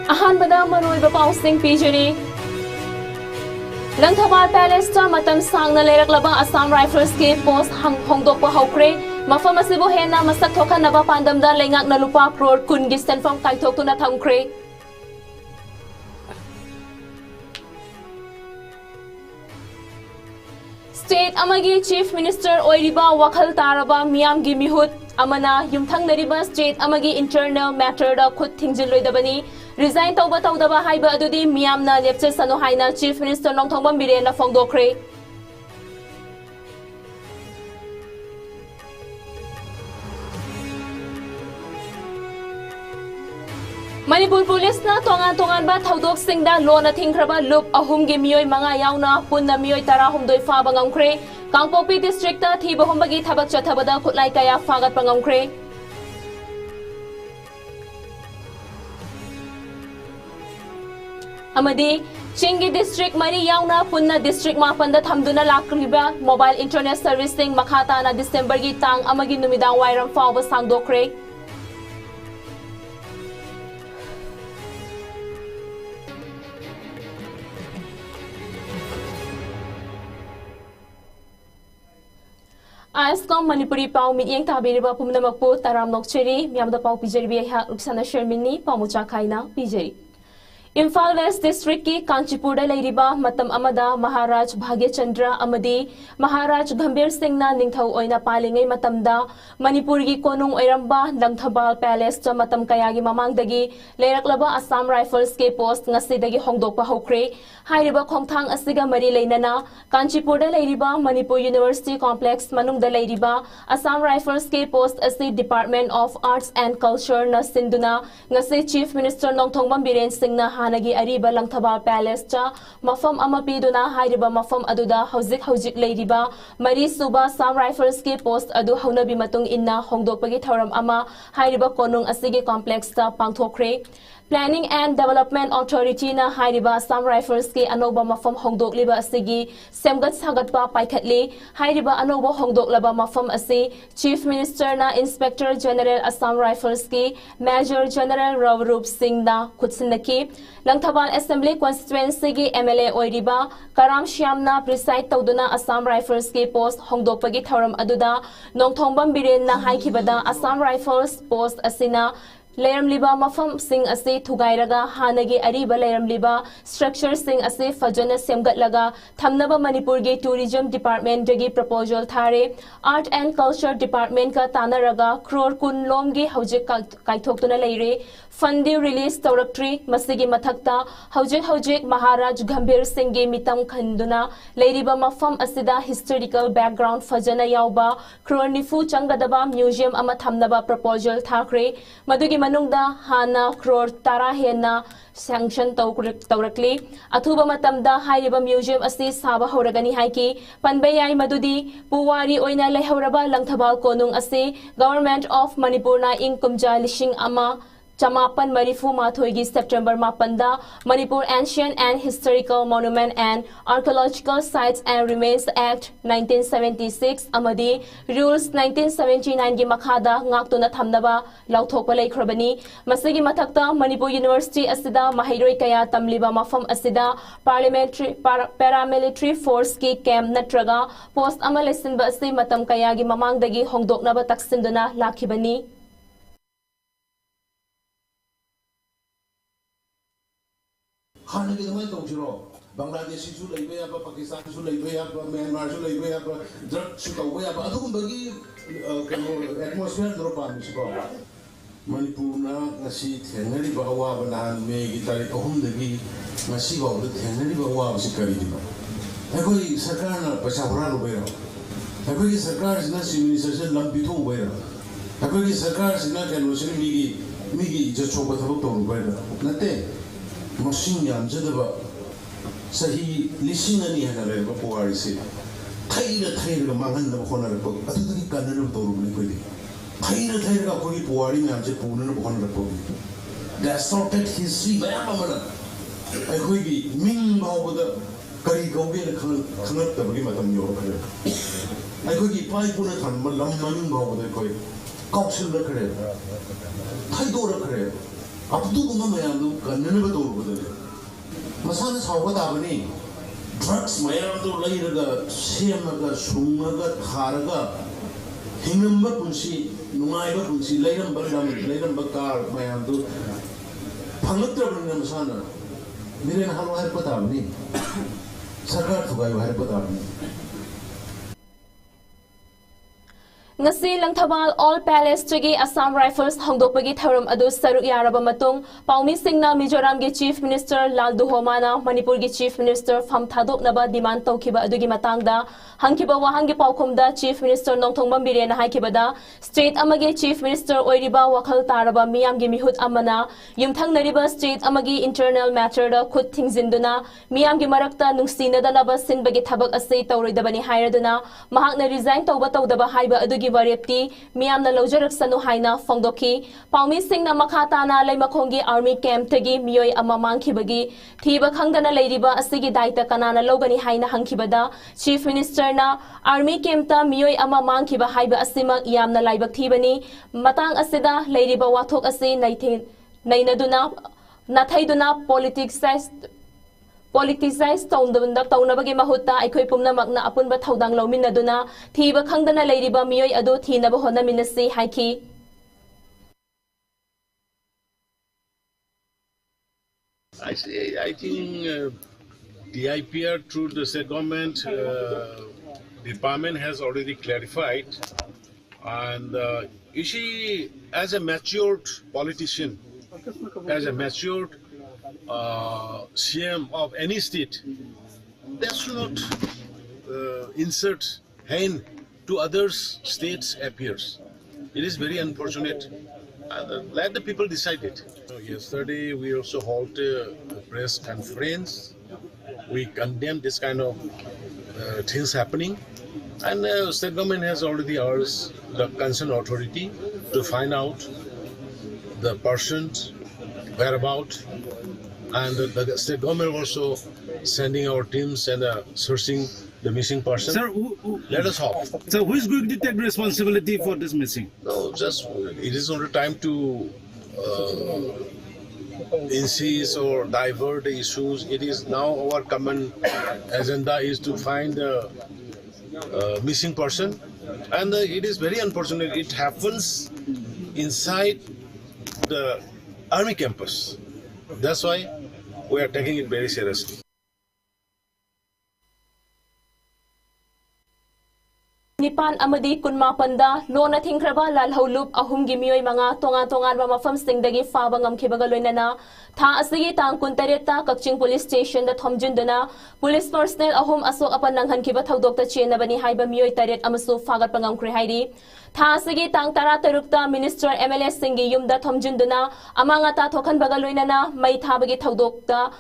अहानबदा मरुइबा पाउसिंग पीजरी लंथबाल palace मतम सांगना लेरकलबा Assam rifles के पोस्ट होंदोकपा हौख्रे मफम असिबु हेना मसक थोखनबा पांदमदा लेंगाकना लुपा करोड़ कुन गी सेनफम काइथोक्तुना थमख्रे स्टेट अमगी चीफ मिनिस्टर ओइरिबा वखल तारबा मियाम गी मिहुत अमना युमथंगनरिबा स्टेट अमगी इंटरनल मैटर दा खुद थिंगजिलोइदबनी रिजाइन तौबा तौदबा हाइबा अदुदी मियामना लेप्चे सनो हाइना चीफ मिनिस्टर नोंथोंबम बिरेना फोंदोख्रे मणिपुर पुलिस ना तोंगान बा थौदोक सिंगदा लोना थिंख्रबा लुप अहुम गे मियोय मंगा यावना पुन्ना मियोय तरा हुमदोय फाबा ngamkhre कांगपोपी डिस्ट्रिक्ट ता थीबा होमबगी थबक चथबदा खुटलाई कया फागत पंgamkhre अमदी चिंगी डिस्ट्रिक्ट मरी यावना पुन्ना डिस्ट्रिक्ट मापंदा थमदुना लाक्रिबा मोबाइल इंटरनेट सर्विसिंग मखाता ना दिसंबर की तांग अमगी नुमिदांग वायरम फाव सांगदोख्रे ISCOM Manipuri Pau Mityeng Tabiriba Pumnamakpo Taram Nokcheri Myamda Pau Pijeri Ha Ruksana Shermini Pamucha Kaina Pijeri Imphal West District की कांचीपुर लेरिबा मतम अमदा महाराज भाग्यचंद्र अमदी महाराज गंभीर सिंह ना निंगथौ ओइना पालिंगै मतमदा मणिपुर की कोनुंग ओइरंबा लंगथबाल पैलेस च मतम कयागी ममांगदगी लेरकलबा असम राइफल्स के पोस्ट ngasiदगी होंगदोकपा हौख्रे हाइरिबा खोंगथांग असिगा मरी लेनना कांचीपुर लेरिबा मणिपुर यूनिवर्सिटी कॉम्प्लेक्स मनुंग द लेरिबा असम राइफल्स के पोस्ट असि department of arts and culture न सिंधुना ngasi chief minister Nongthombam Biren Singh ना हानगी अरीबा लंगथबाल पैलेस चा मफम अमा पीदुना हाइरिबा मफम अदुदा हौजिक लेरिबा मरी सुबा असम राइफल्स के पोस्ट अदु हौनबी मतुंग इन्ना होंगदोकपगी थौरम अमा हाइरिबा कोनुंग असिगे कॉम्प्लेक्स ता पांगथोख्रे Planning and Development Authority na hairiba Assam Rifles ke anoba mafam hongdokliba asigi semgat sagatpa paikhatli hairiba anoba hongdoklaba mafam asi Chief Minister na Inspector General Assam Rifles ke Major General Rawrup Singh na khutsinaki Langthabal Assembly Constituency ke MLA oiriba Karam Shyam na preside tawduna Assam Rifles ke post hongdokpagi thauram aduda nongthongbam biren na haikibada Assam Rifles post asina लेरमलिबा मफम Singh असे थुगाइरगा हानगे Areeba लेरमलिबा structure Singh असे फजन सेमगतलगा थमनबा मणिपुर के tourism department दगी proposal थारे art and culture department का तानरगा क्रोर कुन लोमगे हौजिक काइथोक्तुना लेरे Fundy release तौरक्ट्री मसिगी मथक्ता हौजिक महाराज गंभीर सिंह गे मितम खंदुना लेरिबा मफम असिदा historical background फजना यावबा crore निफु चंगदबा museum अमा थमनबा proposal थाख्रे मदुगी मनुंगदा हाना क्रोर तारा हेना sanction तौरक्ली अथुबा मतमदा हाइरिबा museum असी साबा होरगनी हाइकी पनबे याई मदुदी पुवारी ओइना लेहौरबा लंगथबाल कोनुंग असी गवर्नमेंट ऑफ मणिपुर ना इंग कुमजा लिशिंग अमा चमापन मरीफू माथोगी सेप्टेंबर मापंदा Manipur ancient and historical monument and archaeological sites and remains act 1976 अमदी रूल्स 1979 की मखादा ngaktuna thamnaba lauthokpa leikrabani masigi mathakta manipur university asida mahairoi kaya tamliba mafam asida paramilitary force ki camp natraga post ama lesinba asi matam kaya gi mamangdagi hongdoknaba taksinduna lakhibani खाने के समय तो चलो बांग्लादेश से चुलाई पे आप पाकिस्तान से चुलाई पे आप म्यांमार से चुलाई पे आप ड्रग से तो वो आप अधु बगी कनो एटमॉस्फेयर द्रो पानी से बाव मणिपुर ना नसी थेंगरी बावा बनान में की तारीख अहम दगी नसी बाव थेंगरी बावा से करी दिमा है कोई सरकार ना पैसा भरा रुपए रहा है कोई सरकार से ना सिविलाइजेशन से लंबी तो हुए रहा है कोई सरकार से ना कनो से मिगी जो छोटा था तो रुपए रहा नते मशीन यामजदबा सही लिसिंग अनि हनरेबा पोवारिसे थाइरा मांगनदबा होनरबा अदुदगी कनरब तोरुबने कोइदि थाइरा कोइ पोवारि म्यामजे पुनन होनरबा डिस्टॉर्टेड हिस्ट्री मैममना अखोइगी मिंग मावबदा करी गौगे खनतबगी मतम योरखरे अखोइगी पाइ पुन थनम लम मिंग मावबदा कोइ काउंसिल रखरे थाइदो रखरे ꯑꯗꯨꯒꯨꯝꯕ ꯃꯌꯥꯝꯗꯨ ꯀꯟꯅꯅꯕ ꯇꯧꯔꯨꯕꯗ ꯃꯁꯥꯅ ꯁꯥꯎꯕ ꯇꯥꯕꯅꯤ ꯗ꯭ꯔꯒꯁ ꯃꯌꯥꯝꯗꯨ ꯂꯩꯔꯒ ꯁꯦꯝꯃꯒ ꯁꯨꯡꯉꯒ ꯊꯥꯔꯒ ꯍꯤꯡꯂꯝꯕ ꯄꯨꯟꯁꯤ ꯅꯨꯡꯉꯥꯏꯕ ꯄꯨꯟꯁꯤ ꯂꯩꯔꯝꯕ ꯂꯝ ꯂꯩꯔꯝꯕ ꯀꯥꯔ ꯃꯌꯥꯝꯗꯨ ꯐꯪꯂꯛꯇ꯭ꯔꯕꯅꯤꯅ ꯃꯁꯥꯅ ꯃꯤꯔꯦꯟ ꯍꯜꯂꯣ ꯍꯥꯏꯔꯛꯄ ꯇꯥꯕꯅꯤ ꯁꯔꯀꯥꯔ ꯊꯨꯒꯥꯏꯌꯨ ꯍꯥꯏꯔꯛꯄ ꯇꯥꯕꯅꯤ ngasi langthabal all palace chigi Assam Rifles hongdokpagi tharum adu saruk yaraba matung paumi singna Mizoram gi Chief Minister Laldu Homana Manipur gi Chief Minister Pham Thadok naba demand tawkiba adugi matangda hangkiba wahangi paukhumda Chief Minister Nongthongbam Birena haikibada state amagi Chief Minister oiriba wakhal taraba miyam gi mihut amana yumthang nariba state amagi internal matter da khut thingzinduna miyam gi marakta nungsina danaba sinbagi thabak ase tawroidabani hairaduna mahakna resign tawba tawdaba haiba adugi Varepti, Miamna Lojarak Sanu Haina, Fongdoki, Paumi Singna Makatana, Lemakongi Army Camp Tagi, Mioi Amamanki Bagi, Tiba Kangana Ladyba, Asigi Daita Kanana Logani Haina Hankibada, Chief Minister na, Army Camp ta, Mioi Amamanki Bahaiba Asima, Yamna Laibak Tibani, Matang Asida, Ladyba Watok Asi, Nainaduna, Nathaiduna, Politicize taunabagi mahutta aikoi pumnamakna apunba thaudang lawminaduna thiba khangdana leiriba miyoi adu thinaba honaminasi haiki I think the IPR through the state government department has already clarified, and you see, as a matured politician, as a matured CM of any state, they should not insert hand to others states' affairs. It is very unfortunate. Let the people decide it. Yesterday we also halted a press conference. We condemn this kind of things happening, and state government has already urged the concerned authority to find out the person's whereabouts. And the state government also sending our teams and searching the missing person. Sir, let us hope. So who is going to take responsibility for this missing? No, just it is not a time to insist or divert the issues. It is now our common agenda is to find the missing person, and it is very unfortunate. It happens inside the army campus. That's why we are taking it very seriously. Nipan amadi kunmapanda lona thingkraba lalholup ahumgi miyoi manga tongan ba mafam singdagi faba ngamkhibaga loinana tha asigi tang kuntareta Kakching police station da thomjinduna police personnel ahum asok apan nanghankiba thodokta chenabani haiba miyoi taret amasu fagat pangamkri hairi tha asigi tang tara tarukta minister MLA singi yumda thomjinduna amanga ta thokhan baga loinana mai thabagi thodokta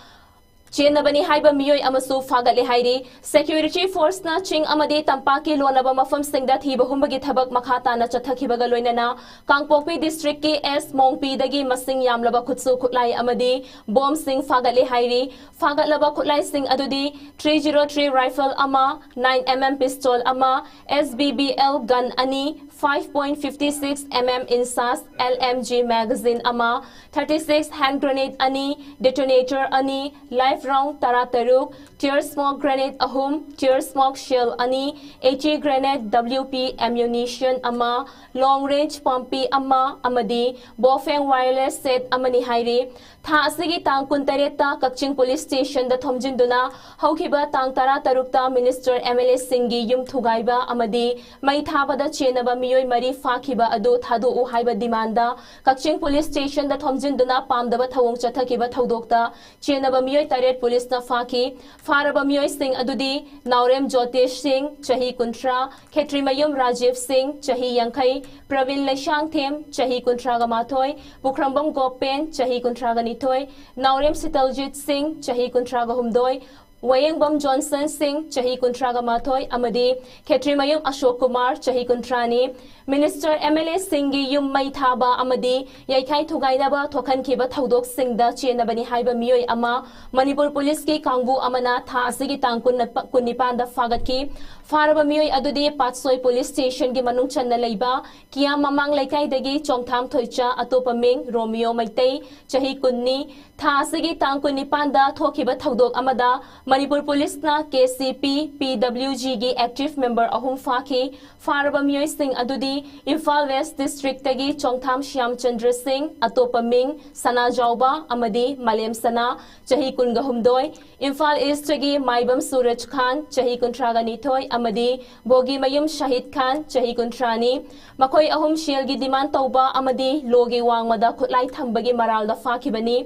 Chenabani haiba miyoi amasu fagatli hairi security force na ching amade tampaki lonaba mafam singda thiba humbagi thabak makhata na chathakibaga loinana Kangpokpi district ke S Mongpi dagi masing yamlaba khutsu khutlai amadi bomb sing fagatli hairi fagatlaba khutlai sing adudi 303 rifle ama 9mm pistol ama SBBL gun ani 5.56 mm insas LMG magazine ama 36 hand grenade ani detonator ani live round tarataruk tear smoke grenade ahum tear smoke shell ani HE grenade WP ammunition ama long range pumpy ama amadi bofeng wireless set amani hairi tha asigi tang kuntareta Kakching police station da thomjinduna haukiba tang taratarukta minister MLA singi yum thugaiba amadi mai thabada chenaba miyoi mari fakhiba adu thadu u haiba demanda Kakching police station da thomjinduna pamdaba thawong chathakiba thodokta chenaba miyoi taret police na fakhi faraba miyoi sing adudi Naurem Jyotish Singh chahi kuntra Khetrimayum Rajiv Singh chahi yankai Pravin Leshang Them chahi kuntra ga mathoi Bukrambam Gopen chahi kuntra ga nithoi Naurem Sitaljit Singh chahi kuntra ga humdoi Wayengbam Johnson Singh chahi kuntra ga mathoi amadi Khetrimayum Ashok Kumar chahi kuntrani Minister MLA Singhi yum mai thaba amadi yaikai thugainaba thokhan khiba thodok singda chenabani haiba miyoi ama Manipur police ki kangbu amana tha asigi tangkun kunnipan da fagat ki फारबा मियोय अदुदी पाटसोय police station की मनुंग चन्ना लैबा किया ममांग लैकाइदगी चोंगथाम थोइचा अतोपा Ming Romeo Meitei चही कुन्नी था असगी तांग कुन्नी पांदा थोखिबा थौदोक अमदा मणिपुर पुलिस ना KCP PWG की एक्टिव मेंबर अहुम फाखी फारबा मियोय सिंह अदुदी इम्फाल वेस्ट डिस्ट्रिक्ट तगी चोंगथाम श्यामचंद्र सिंह अतोपा मिंग सना जाउबा अमदी मलेम सना चही कुनगहुमदोय इम्फाल ईस्ट तगी माइबम सूरज खान चही कुंट्रागा निथोय अमदी बोगी मयुम शहीद खान चही कुंट्रानी मखोय अहुम शेल की डिमांड तौबा अमदी लोगी वांगमदा खुलाई थंबगी मरालदा फाखिबनी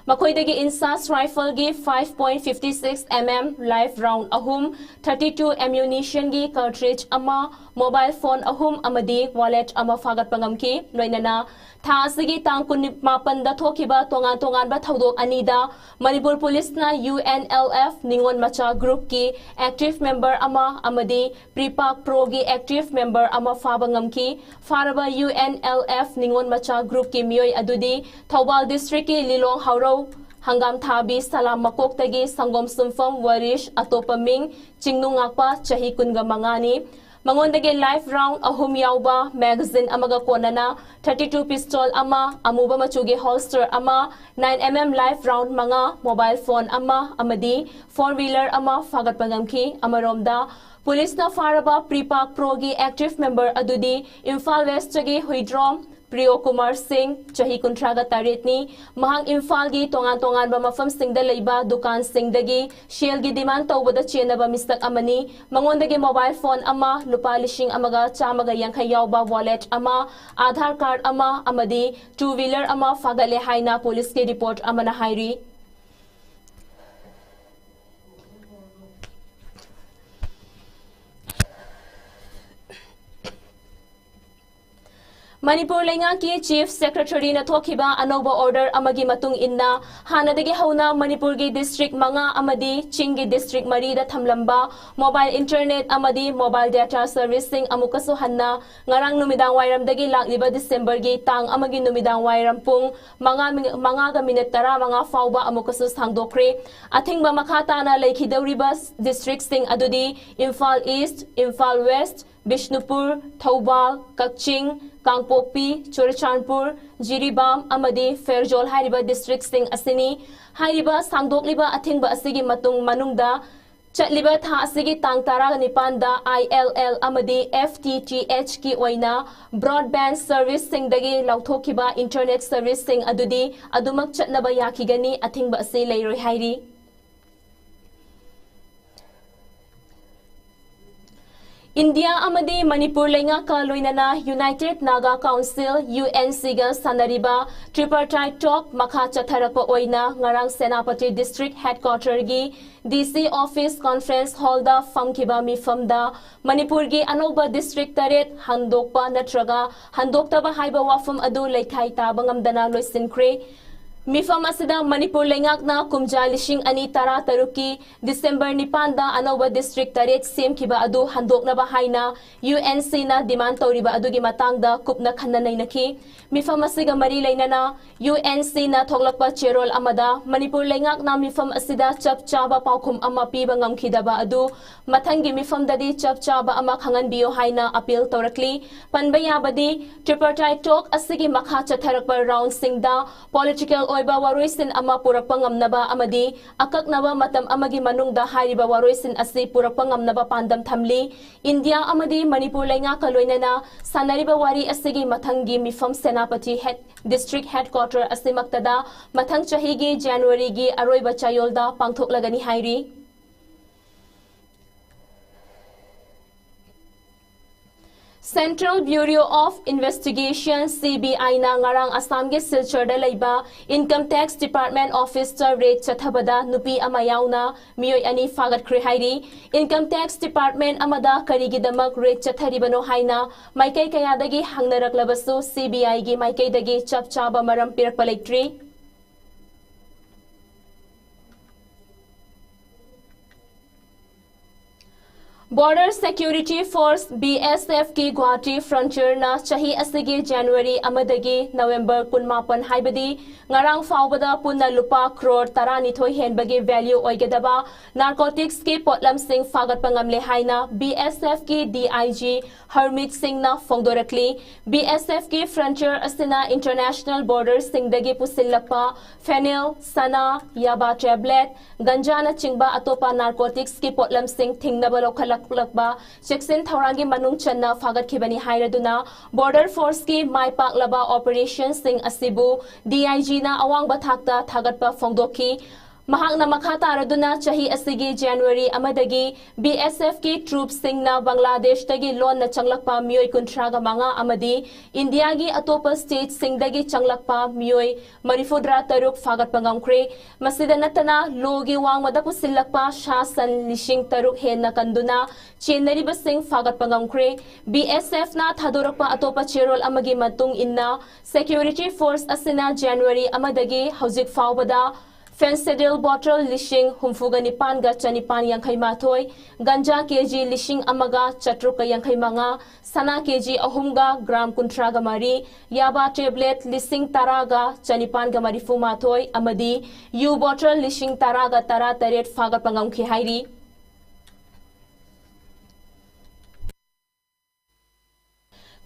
मखोयदगी इंसास राइफल की 5.56 mm लाइफ राउंड अहुम 32 एम्यूनिशन की कार्ट्रिज अमा मोबाइल फोन अहुम अमदी वॉलेट अमा फागत पंगमकी लोइनना थासगी तांग कुनिमापन दा थोखिबा तोंगान तोंगान बा थौदोक अनीदा मणिपुर पुलिस ना UNLF निंगोन मचा ग्रुप की एक्टिव मेंबर अमा अमदी प्रीपाक प्रो की एक्टिव मेंबर अमा फाबंगमकी फारबा UNLF निंगोन मचा ग्रुप की मियोय अदुदी थौबाल डिस्ट्रिक्ट की लिलोंग हाउरो हंगाम थाबी सलाम मकोक्तगी संगोम सुमफम वरिश अतोपा मिंग चिंगनुंगाकपा चही कुनगा मंगानी मंगोंदगे लाइफ राउंड अहुम याउबा मैगजीन अमगा कोनना 32 पिस्टल अमा अमुबा मचुगे होल्स्टर अमा 9 mm लाइफ राउंड मंगा मोबाइल फोन अमा अमदी 4 व्हीलर अमा फागत पंगमकी अमरोमदा पुलिस ना फारबा प्रीपाक प्रो की एक्टिव मेंबर अदुदी इम्फाल वेस्ट तगी हुइड्रोम प्रियो कुमार सिंह चही कुंट्रागा तारेतनी महंग इम्फाल की तोंगान तोंगान मफम सिंगदा लेबा दुकान सिंगदगी शेल की डिमांड तौबदा चेनबा मिसक अमनी मंगोंदगी मोबाइल फोन अमा लुपा लिशिंग अमगा चामगा यांखै याउबा वॉलेट अमा आधार कार्ड अमा अमदी 2 व्हीलर अमा फागले हाइना पुलिस के रिपोर्ट अमना हाइरी मणिपुर लेंगा की चीफ सेक्रेटरी न थोखिबा अनोबा ऑर्डर अमगी मतुंग इन्ना हानदगी हौना मणिपुर की डिस्ट्रिक्ट मंगा अमदी चिंग की डिस्ट्रिक्ट मरी दा थमलंबा मोबाइल इंटरनेट अमदी मोबाइल डेटा सर्विसिंग अमुकसु हन्ना ngarang numidang wairam dagi lakliba December gi tang amagi numidang wairam pung manga ga minute tara manga fauba amukasu sangdokre athingba makhata na lekhidawriba district sing adudi Imphal East Imphal West Bishnupur Thoubal Kakching Kangpokpi Churachandpur Jiribam amadi Fairjol hairiba district sing asini hairiba sangdokliba athingba asigi matung manungda चटलिबा था असगी तांग तारा निपानदा ILL अमदी FTTH की ओइना broadband service सिंगदगी लौथोखिबा internet service सिंग अदुदी अदुमक चटनबा याखिगनी अथिंगबा असे लेरोय हाइरी India अमदी Manipur लेंगा का लोइनना United Naga council UNC गा सनरिबा ट्रिपरटाइट talk मखा चथरप ओइना ngarang सेनापति district headquarter गी DC office conference hall दा फमखिबा मिफमदा मणिपुर गी अनोबा डिस्ट्रिक्ट तरेत हंदोकपा नत्रगा हंदोक्तबा हाइबा वाफम अदु लेखाई ताबंगमदना लोइसिनख्रे मिफम असिदा मणिपुर लेंगाकना कुमजा लिशिंग अनि तरा तरुकी दिसंबर निपानदा अनोबा डिस्ट्रिक्ट तरेत सेमखिबा अदु हंदोकनबा हाइना UNC ना डिमांड तौरिबा अदुगी मतंगदा कुपना खन्ना नैनखी मिफम असिगा मरी लेनना UNC ना थोगलकपा चेरोल अमदा मणिपुर लेंगाकना मिफम असिदा चपचाबा पाउखुम अमा पीबा ngamkhidaba अदु मथंगी मिफमददी चपचाबा अमा खंगनबियो हाइना अपील तौरकली पनबयाबदी ट्रिपरटाइट टॉक असिगी मखा चथरकपा राउंड सिंगदा पॉलिटिकल ओइबा वारोइसिन अमा पुरकपा ngamnaba amadi akaknaba matam amagi manungda hairiba waroisin asi purakpa ngamnaba pandam thamli India amadi Manipur lenga kaloinana sanariba wari asigi mathangi mifam senapati head district headquarter asimaktada mathang chahigi January gi aroiba chayolda pangthoklagani hairi Central Bureau of Investigation CBI na ngarang Assam ge Silchar da leiba Income Tax Department Officer rate chathabada nupi amayauna miyoi ani fagat khre hairi Income Tax Department amada karigi damak rate chatharibano haina maikai kayadagi hangnaraklabasu CBI gi maikai dagi chapchaba maram pirakpa leitri Border Security Force BSF की Guwahati frontier ना चाही असगे जनवरी अमदगी नवंबर कुनमापन हाइबदी ngarang फावबदा पुन्ना लुपा crore 12 हेनबगी value ओइगदबा narcotics के पोटलम Singh फागत पंगमले हाइना BSF की DIG Harmeet Singh ना फोंदोरकली BSF की frontier असिना international border सिंगदगी पुसिल्लपा phenyl सना याबा tablet गंजा न चिंगबा अतोपा नारकोटिक्स की पोटलम सिंह थिंगनबा लोखलकलकबा चेक्सिन थौरांगी मनुंग चन्ना फागत खिबनी हाइरदुना बॉर्डर फोर्स की माइपाकलबा ऑपरेशन सिंह असिबु DIG ना अवांग बथाकता थागतपा फोंदोकी महांगना मखा तारदुना चाही असिगी जनवरी अमदगी BSF की ट्रूप सिंगना बांग्लादेश तगी लोन न चंगलकपा मियोय कुंट्रागा मांगा अमदी इंडिया की अतोप स्टेट सिंगदगी चंगलकपा मियोय मरिफुद्रा तरुक फागत पंगमख्रे मसिदा नतना लोगी वांग मदपु सिल्लकपा शासन लिशिंग तरुक हेन कंदुना चेनरिब सिंह फागत पंगमख्रे BSF ना थादोरकपा अतोप चेरोल अमगी मतुंग इन्ना सिक्योरिटी फोर्स असिना जनवरी अमदगी हौजिक फावबदा फेंसिडिल बॉटल लिशिंग हुमफुगा निपानगा चनिपान यांखै माथोय गंजा केजी लिशिंग अमगा चट्रुका यांखै मंगा सना केजी अहुमगा ग्राम कुंट्रागा मरी याबा टेबलेट लिशिंग तरागा चनिपानगा मरिफु माथोय अमदी यू बॉटल लिशिंग तरागा तरा तरेट फागा पंगमखि हाइरी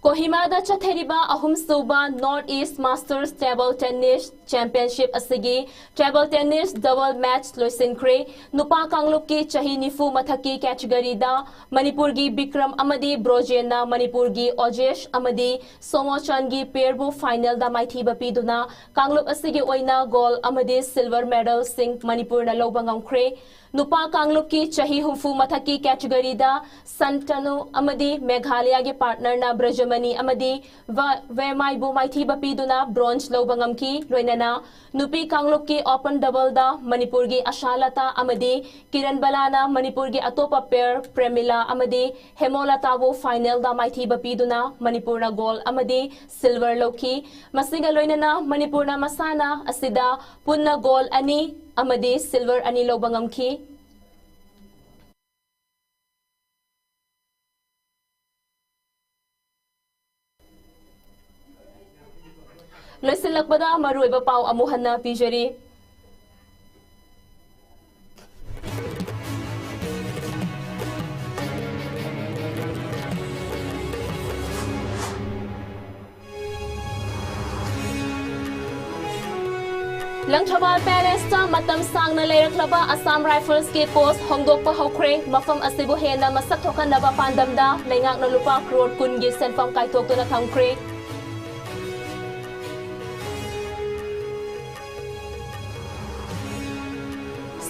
कोहिमादा चथेरिबा अहुम सुबा north east masters table tennis championship असगी टेबल टेनिस डबल मैच लोइसिनख्रे नुपा कांगलुप की चाही निफु मथकी कैटेगरीदा मणिपुर की विक्रम अमदी ब्रोजेना मणिपुर की ओजेश अमदी सोमोचन की पेयरबु फाइनल दा माइथीबा पीदुना कांगलुप असगी ओइना गोल्ड अमदी सिल्वर मेडल सिंह मणिपुर न लौबा ngamkhre नुपा कांगलुप की चाही हुफु मथकी कैटेगरीदा संतनु अमदी मेघालय के पार्टनर ना ब्रजमनी अमदी वेमाइबु माइथीबा पीदुना ब्रोंज लौबा ngamki लोइनना नुपी कांगलुप की ओपन डबल दा मणिपुर की आशालता अमदी किरण बलाना मणिपुर की अतोपा पेयर प्रेमिला अमदी हेमोलताबु फाइनल दा माइथीबा पीदुना मणिपुर ना गोल्ड अमदी सिल्वर लौकी मसिगा लोइनना मणिपुर ना मसाना असिदा पुन्ना गोल्ड अनि अमदी सिल्वर अनि लौबा ngamki लोइसिलकबदा मरुइबा पाउ अमुहन्ना पिजरी लंगथबाल पैलेस मतम सांगना लेरक्लबा असम राइफल्स के पोस्ट होंगदोकपा हौख्रे मफम असिबु हेना मसक थोकनबा पांदमदा लेंगाकना लुपा करोड़ कुनगी सेनफम काइथोक्तुना थमख्रे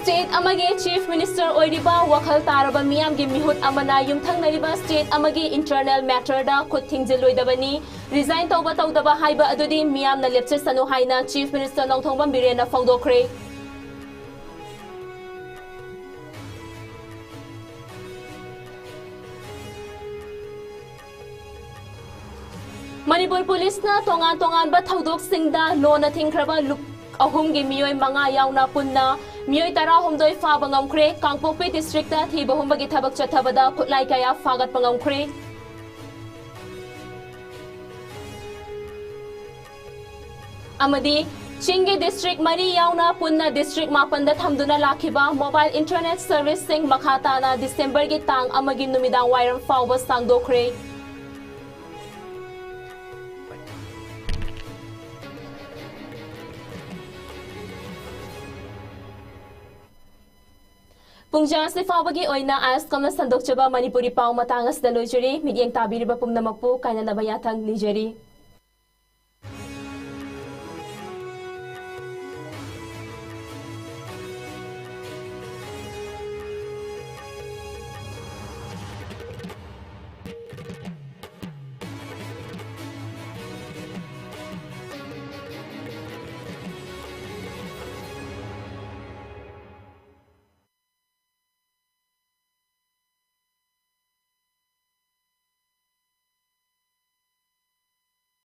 स्टेट अमगे चीफ मिनिस्टर ओइरिबा वखल तारबा मियाम गी मिहुत अमना युमथंगनरिबा स्टेट अमगे इंटरनल मैटर दा खुद थिंगजिलोइदबनी रिजाइन तौबा तौदबा हाइबा अदुदी मियाम न लेप्चे सनु हाइना चीफ मिनिस्टर नौथोंबा बिरेना फोंदोख्रे मणिपुर पुलिस ना तोंगान तोंगान बा थौदोक सिंगदा लोना थिंगख्रबा लुक अहुम गी मियोय मंगा यावना पुन्ना मियोय तरा हमदोय फाबा ngamkhre कांगपोपे डिस्ट्रिक्ट ता थी बहुमबगी थबक चथबदा खुलाई कया फागत पंगमख्रे अमदी चिंगे डिस्ट्रिक्ट मरी यावना पुन्ना डिस्ट्रिक्ट मापन दा थमदुना लाखिबा मोबाइल इंटरनेट सर्विस सिंग मखाताना दिसंबर की तांग अमगी नुमिदांग वायरम फावबा सांगदोख्रे पुंजा से फावगी ओइना ISCOM ना संदोकचबा मणिपुरी पाउ मतांगस दा लोइजरी मिडियंग ताबिरिबा पुमनमकपु कायनानबा याथंग निजरी।